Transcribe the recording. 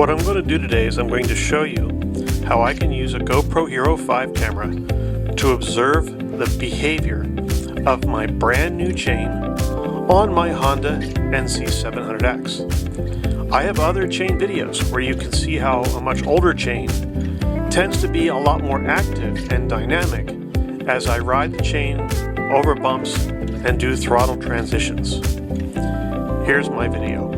what I'm going to do today is I'm going to show you how I can use a GoPro Hero 5 camera to observe the behavior of my brand new chain on my Honda NC700X. I have other chain videos where you can see how a much older chain tends to be a lot more active and dynamic as I ride the chain over bumps and do throttle transitions. Here's my video.